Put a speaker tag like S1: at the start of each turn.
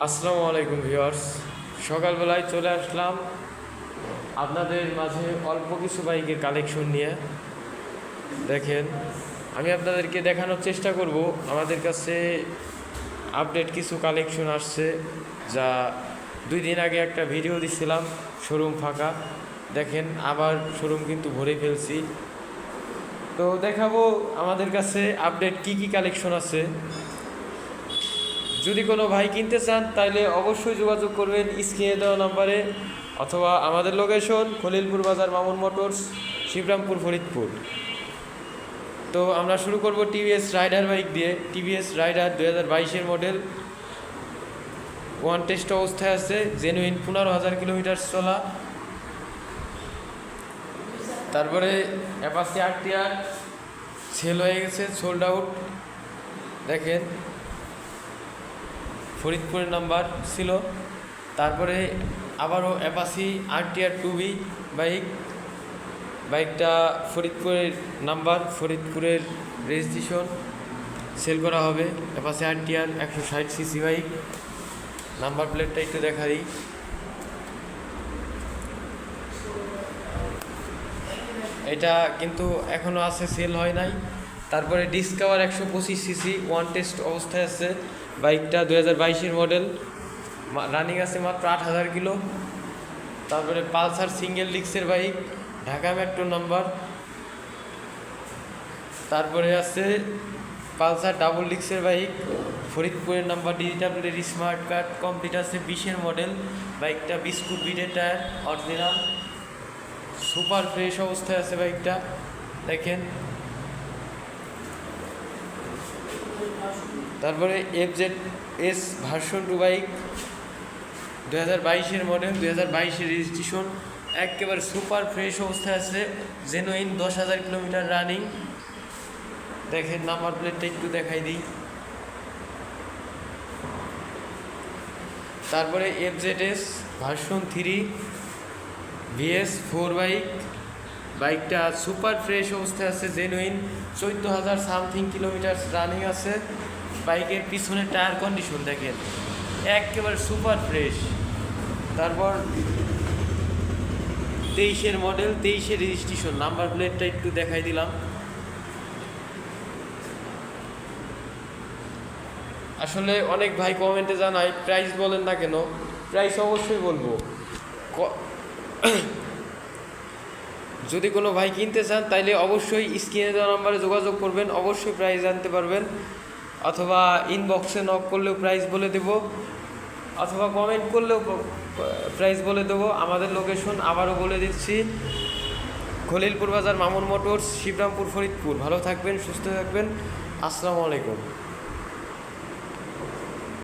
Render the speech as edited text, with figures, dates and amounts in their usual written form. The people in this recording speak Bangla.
S1: আসসালামু আলাইকুম ভিউয়ার্স। সকালবেলায় চলে আসলাম আপনাদের মাঝে অল্প কিছু বাইকের কালেকশন নিয়ে। দেখেন, আমি আপনাদেরকে দেখানোর চেষ্টা করব আমাদের কাছে আপডেট কিছু কালেকশন আসছে, যা 2 দিন আগে একটা ভিডিও দিছিলাম শোরুম ফাঁকা। দেখেন, আবার শোরুম কিন্তু ভরে ফেলছি। তো দেখাবো আমাদের কাছে আপডেট কি কি কালেকশন আছে। যদি কোনো ভাই কিনতে চান তাহলে অবশ্যই যোগাযোগ করবেন স্ক্রিনে দেওয়া নাম্বারে, অথবা আমাদের লোকেশন খলিলপুর বাজার, মামুন মোটরস, শিবরামপুর, ফরিদপুর। তো আমরা শুরু করব টিভিএস রাইডার বাইক দিয়ে। টিভিএস রাইডার 2022-এর মডেল, ওয়ান টেস্ট অবস্থায় আছে, জেনুইন 15,000 কিলোমিটার চলা। তারপরে অ্যাপাচি আরটিআর সেল হয়ে গেছে, সোল্ড আউট। দেখেন, ফরিদপুরের নাম্বার ছিল। তারপরে আবারও অ্যাপাচি আরটিআর 2B বাইকটা ফরিদপুরের নাম্বার, ফরিদপুরের রেজিস্ট্রেশন, সেল করা হবে। Apache RTR 160 CC bike. Number প্লেটটা একটু দেখা দিই। এটা কিন্তু এখনও আছে, সেল হয় নাই। তারপরে ডিসকভার 125 সিসি, ওয়ান টেস্ট অবস্থায় আছে। বাইকটা 2022-এর মডেল, রানিং আছে মাত্র 8,000 কিলো। তারপরে পালসার সিঙ্গেল ডিস্কের বাইক, ঢাকা মেট্রো নাম্বার। তারপরে আছে পালসার ডাবল ডিস্কের বাইক, ফরিদপুরের number, digital plate, smart card complete আছে, 20-এর মডেল। বাইকটা বিস্কুট বিটের টায়ার, অরিজিনাল সুপার ফ্রেশ অবস্থায় আছে বাইকটা। দেখেন, তারপরে FZS ভার্সন 2 বাইক, 2022-এর মডেল, 2022-এর রেজিস্ট্রেশন, একেবারে সুপার ফ্রেশ অবস্থায় আছে, জেনুইন 10,000 কিলোমিটার রানিং। দেখেন, নাম্বার প্লেটটা একটু দেখাই দিই। তারপরে FZS ভার্সন 3 VS4 বাইকটা সুপার ফ্রেশ অবস্থায় আছে, জেনুইন 14,000 সামথিং কিলোমিটার রানিং আছে। বাইকের পিছনের টায়ার কন্ডিশন দেখেন, একেবারে সুপার ফ্রেশ। তারপর 23-এর মডেল, 23-এর রেজিস্ট্রেশন, নাম্বার প্লেটটা একটু দেখাই দিলাম। আসলে অনেক ভাই কমেন্টে জানায় প্রাইস বলেন না কেন। প্রাইস অবশ্যই বলবো। যদি কোনো ভাই কিনতে চান তাইলে অবশ্যই স্ক্রিনে দেওয়া নাম্বারে যোগাযোগ করবেন, অবশ্যই প্রাইস জানতে পারবেন। অথবা ইনবক্সে নক করলেও প্রাইস বলে দেব, অথবা কমেন্ট করলেও প্রাইস বলে দেবো। আমাদের লোকেশন আবারও বলে দিচ্ছি, খলিলপুর বাজার, মামুন মোটরস, শিবরামপুর, ফরিদপুর। ভালো থাকবেন, সুস্থ থাকবেন। আসসালামু আলাইকুম।